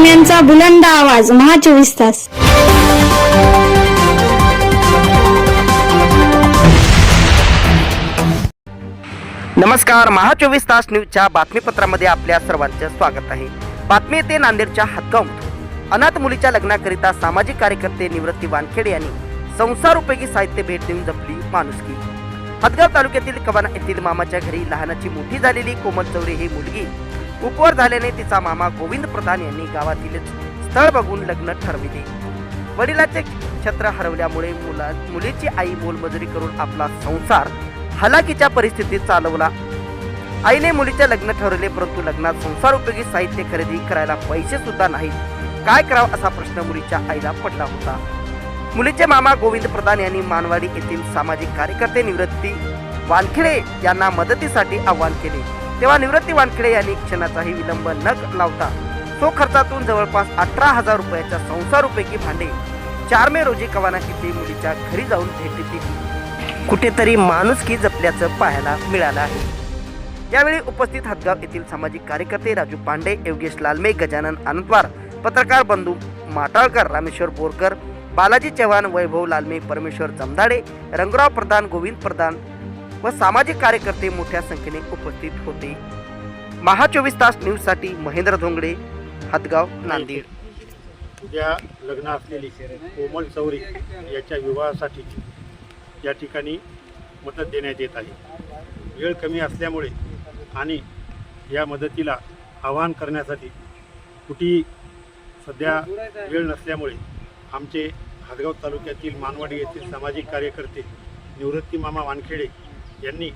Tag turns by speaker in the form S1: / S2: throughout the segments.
S1: बातम्यांचा बुलंद आवाज महा 24 तास।
S2: नमस्कार, महा 24 तास न्यूजच्या बातमीपत्रामध्ये आपल्या सर्वांचे स्वागत आहे। बातमी येते नांदेडच्या हदगावमधून। अनाथ मुलीच्या लग्नाकरिता सामाजिक कार्यकर्ते निवृत्ती वानखेडे यांनी संसार उपयोगी साहित्य भेट देऊन जपली माणुसकी। हदगाव तालुक्यातील कवाना येथील मामाच्या घरी लहानाची मोठी झालेली कोमल चौरे ही मुलगी उपवर झाल्याने तिचा मामा गोविंद प्रधान यांनी गावातील स्थळ बघून लग्न ठरविले। वडिलांचे छत्र हरवल्यामुळे मुलीची आई मोलमजुरी करून आपला संसार हलाखीच्या परिस्थितीत चालवला। आईने मुलीचे लग्न ठरवले, परंतु लग्नात संसार उपयोगी साहित्य खरेदी करायला पैसे सुद्धा नाहीत। काय करावं असा प्रश्न मुलीच्या आईला पडला होता। मुलीचे मामा गोविंद प्रधान यांनी मानवाडी येथील सामाजिक कार्यकर्ते निवृत्ती वानखेडे यांना मदतीसाठी आवाहन केले। तेव्हा निवृत्ती वानखेडे यांनी क्षणाचाही विलंब न लावता सो खर्चातून जवळपास 18,000 रुपयाच्या संसार उपयोगी भांडे 4 मे रोजी कवाना येथे मुलीच्या घरी जाऊन भेट दिली। कुठेतरी माणुसकी जपल्याचं पाहायला मिळालं आहे। यावेळी उपस्थित हदगाव येथील सामाजिक कार्यकर्ते राजू पांडे, योगेश लालमे, गजानन आनंदवार, पत्रकार बंधू माटाळकर, रामेश्वर बोरकर, बालाजी चव्हाण, वैभव लालमे, परमेश्वर जमदाडे, रंगराव प्रधान, गोविंद प्रधान व सामाजिक कार्यकर्ते मोठ्या संख्येने उपस्थित होते। महा 24 तास न्यूजसाठी महेंद्र धोंगडे, हदगाव, नांदेड।
S3: उद्या लग्न असलेली कोमल चौरे याच्या विवाहासाठी या ठिकाणी मदत देण्यात येत आहे। वेळ कमी असल्यामुळे आणि या मदतीला आवाहन करण्यासाठी कुठेही सध्या वेळ नसल्यामुळे आमचे हदगाव तालुक्यातील मानवाडी येथील सामाजिक कार्यकर्ते निवृत्ती मामा वानखेडे यांनी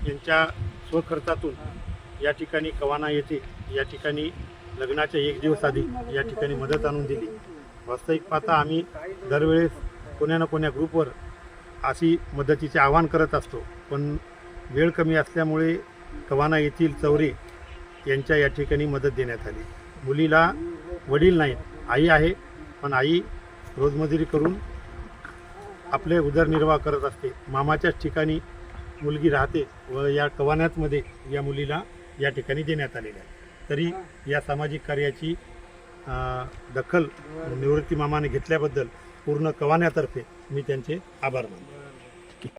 S3: यांच्या स्वखर्चातून या ठिकाणी कवाना येथे या ठिकाणी लग्नाच्या 1 दिवस आधी या ठिकाणी मदत आणून दिली। वास्तविक पाहता आम्ही दरवेळेस कोण्या ना कोण्या ग्रुपवर अशी मदतीचे आवाहन करत असतो, पण वेळ कमी असल्यामुळे कवाना येथील चौरे यांच्या या ठिकाणी मदत देण्यात आली। मुलीला वडील नाहीत, आई आहे, पण आई रोजमजुरी करून आपले उदरनिर्वाह करत असते। मामाच्याच ठिकाणी मुलगी राहते व या कवान्यातमध्ये या मुलीला या ठिकाणी देण्यात आलेली आहे। तरी या सामाजिक कार्याची दखल निवृत्ती मामाने घेतल्याबद्दल पूर्ण कवान्यातर्फे मी त्यांचे आभार मानतो।